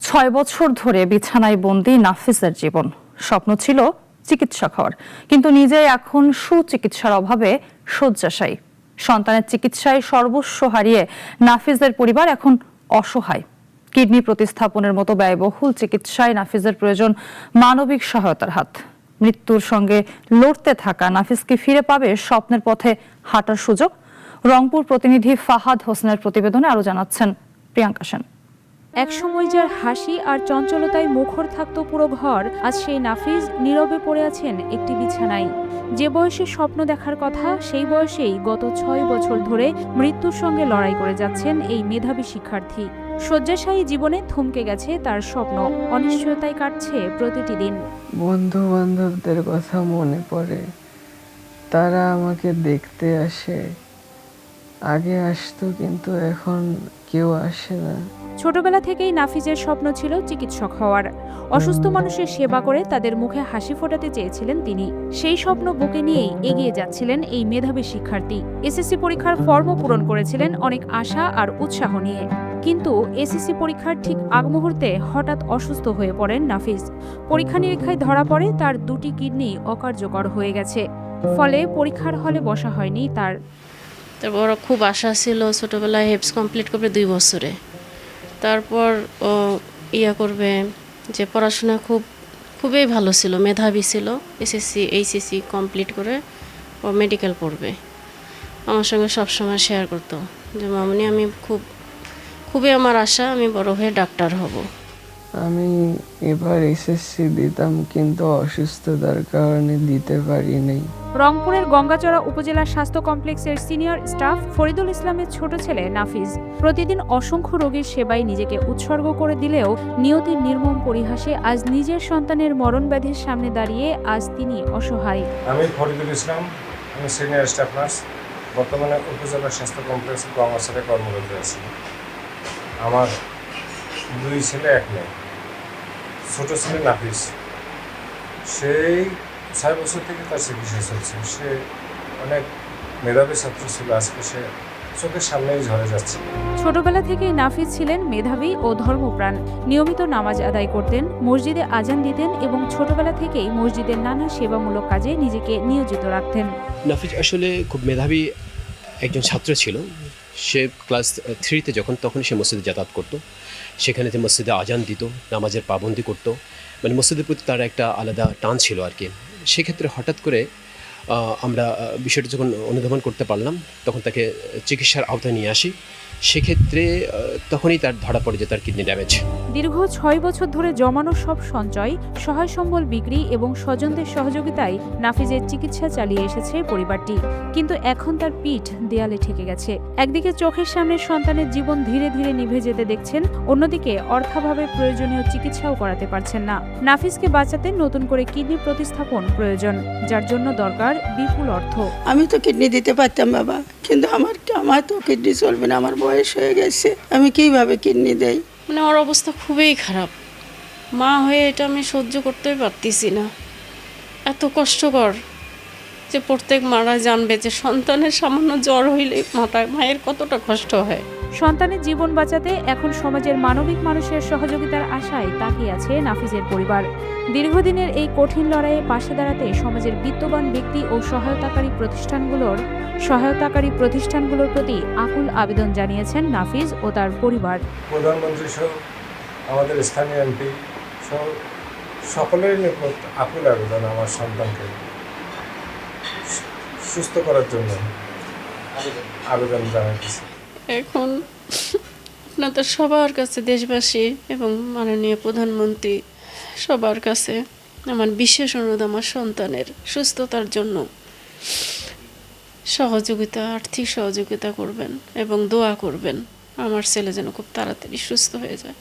6 বছর ধরে বিছানায় বন্দী নাফিসের জীবন। স্বপ্ন ছিল চিকিৎসক হওয়ার, কিন্তু নিজেই এখন সুচিকিৎসার অভাবে শয্যাশায়ী। সন্তানের চিকিৎসায় সর্বস্ব হারিয়ে নাফিসের পরিবার এখন অসহায়। কিডনি প্রতিস্থাপনের মতো ব্যয়বহুল চিকিৎসায় নাফিসের প্রয়োজন মানবিক সহায়তার হাত। মৃত্যুর সঙ্গে লড়তে থাকা নাফিসকে ফিরে পাবে স্বপ্নের পথে হাঁটার সুযোগ। রংপুর প্রতিনিধি ফাহাদ হোসেনের প্রতিবেদনে আরো জানাচ্ছেন প্রিয়াঙ্কা সেন। একসময় যার হাসি আর চঞ্চলতায় মুখর থাকতো পুরো ঘর, আজ সেই নাফিস নীরবে পড়ে আছেন একটি বিছানায়। যে বয়সে স্বপ্ন দেখার কথা, সেই বয়সেই গত 6 বছর ধরে মৃত্যুর সঙ্গে লড়াই করে যাচ্ছেন এই মেধাবী শিক্ষার্থী। শয্যাশায়ী জীবনে থমকে গেছে তার স্বপ্ন, অনিশ্চয়তায় কাটছে প্রতিটি দিন। বন্ধু বান্ধবদের কথা মনে পড়ে, তারা আমাকে দেখতে আসে। আগে আসতো, কিন্তু এখন কেউ আসে না। ছোটবেলা থেকেই নাফিজের স্বপ্ন ছিল চিকিৎসক হওয়ার। অসুস্থ মানুষের সেবা করে তাদের মুখে হাসি ফোটাতে চেয়েছিলেন তিনি। সেই স্বপ্ন বুকে নিয়েই এগিয়ে যাচ্ছিলেন এই মেধাবী শিক্ষার্থী। এসএসসি পরীক্ষার ফর্মও পূরণ করেছিলেন অনেক আশা আর উৎসাহ নিয়ে। কিন্তু এসএসসি পরীক্ষার ঠিক আগ মুহূর্তে হঠাৎ অসুস্থ হয়ে পড়েন নাফিজ। পরীক্ষা নিরীক্ষায় ধরা পড়ে তার দুটি কিডনি অকার্যকর হয়ে গেছে। ফলে পরীক্ষার হলে বসা হয়নি তার। তারপর খুব আশা ছিল ছোটোবেলায় হেপস কমপ্লিট করবে 2 বছরে। তারপর ও করবে, যে পড়াশোনা খুবই ভালো ছিল, মেধাবী ছিল। এসএসসি এইচএসসি কমপ্লিট করে ও মেডিকেল পড়বে। আমার সঙ্গে সবসময় শেয়ার করতো যে মামনি, আমি খুবই আমার আশা আমি বড় হয়ে ডাক্তার হব। আমি এবার এসএসসি দিতাম, কিন্তু অসুস্থতার কারণে দিতে পারি নাই। রংপুরের গঙ্গাচড়া উপজেলা স্বাস্থ্য কমপ্লেক্সের সিনিয়র স্টাফ ফরিদুল ইসলামের ছোট ছেলে নাফিজ প্রতিদিন অসংখ্য রোগীর সেবায় নিজেকে উৎসর্গ করে দিলেও নিয়তির নির্মম পরিহাসে আজ নিজের সন্তানের মরণ ব্যাধির সামনে দাঁড়িয়ে আজ তিনি অসহায়। আমি ফরিদুল ইসলাম, আমি সিনিয়র স্টাফ নার্স, বর্তমানে উপজেলা স্বাস্থ্য কমপ্লেক্সে গঙ্গাচড়ায় কর্মরত আছি। আমার 2 ছেলে 1 মেয়ে। ছোটো ছেলে নাফিস, সেই 6 বছর থেকে তার চিকিৎসা চলছে। সে অনেক মেধাবী ছাত্র ছিল, আজকে সে চোখের সামনেই ঝরে যাচ্ছে। ছোটবেলা থেকেই নাফিজ ছিলেন মেধাবী ও ধর্মপ্রাণ। নিয়মিত নামাজ আদায় করতেন, মসজিদে আজান দিতেন এবং ছোটবেলা থেকেই মসজিদের নানা সেবামূলক কাজে নিজেকে নিয়োজিত রাখতেন। নাফিজ আসলে খুব মেধাবী একজন ছাত্র ছিল। সে ক্লাস 3-তে তখন সে মসজিদে যাতায়াত করতো। সেখানে মসজিদে আজান দিত, নামাজের পাবন্দি করতো, মানে মসজিদের প্রতি তার একটা আলাদা টান ছিল আর কি। সেক্ষেত্রে হঠাৎ করে আমরা বিষয়টা যখন অনুধাবন করতে পারলাম, তখন তাকে চিকিৎসার আওতায় নিয়ে আসি। সেক্ষেত্রে তখনই তার ধরা পড়ে যে তার কিডনি ড্যামেজ। দীর্ঘ 6 বছর ধরে জমানো সব সঞ্চয়, সহায় সম্বল বিক্রি এবং স্বজনদের সহযোগিতায় নাফিজের চিকিৎসা চালিয়ে এসেছে পরিবারটি। কিন্তু এখন তার পিঠ দেয়ালে ঠেকে গেছে। একদিকে চোখের সামনে সন্তানের জীবন ধীরে ধীরে নিভে যেতে দেখছেন, অন্যদিকে অর্থাভাবে প্রয়োজনীয় চিকিৎসাও করাতে পারছেন না। নাফিজকে বাঁচাতে নতুন করে কিডনি প্রতিস্থাপন প্রয়োজন, যার জন্য দরকার বিপুল অর্থ। আমি তো কিডনি দিতে পারতাম বাবা, কিন্তু আমার তো কিডনি চলবে না, আমার বয়স হয়ে গেছে, আমি কিভাবে কিডনি দেই? মানে ওর অবস্থা খুবই খারাপ। মা হয়ে এটা আমি সহ্য করতেই পারতেছি না। এত কষ্টকর যে প্রত্যেক মারা জানবে যে সন্তানের সামান্য জ্বর হইলে মায়ের কতটা কষ্ট হয়। সন্তানের জীবন বাঁচাতে এখন সমাজের মানবিক মানুষের সহযোগিতার আশায় তাকিয়ে আছে নাফিজের পরিবার। দীর্ঘদিনের এই কঠিন লড়াইয়ে পাশে দাঁড়াতে সমাজের বিত্তবান ব্যক্তি ও সহায়তাকারী প্রতিষ্ঠানগুলোর প্রতি আকুল আবেদন জানিয়েছেন নাফিজ ও তার পরিবার। প্রধানমন্ত্রী সহ আমাদের স্থানীয় এমপি সহ সকলের নিকট আকুল আবেদন আমার সন্তানকে সুস্থ করার জন্য আবেদন জানাচ্ছি। এখন আপনাদের সবার কাছে, দেশবাসী এবং মাননীয় প্রধানমন্ত্রী সবার কাছে আমার বিশেষ অনুরোধ, আমার সন্তানের সুস্থতার জন্য আর্থিক সহযোগিতা করবেন এবং দোয়া করবেন আমার ছেলে যেন খুব তাড়াতাড়ি সুস্থ হয়ে যায়।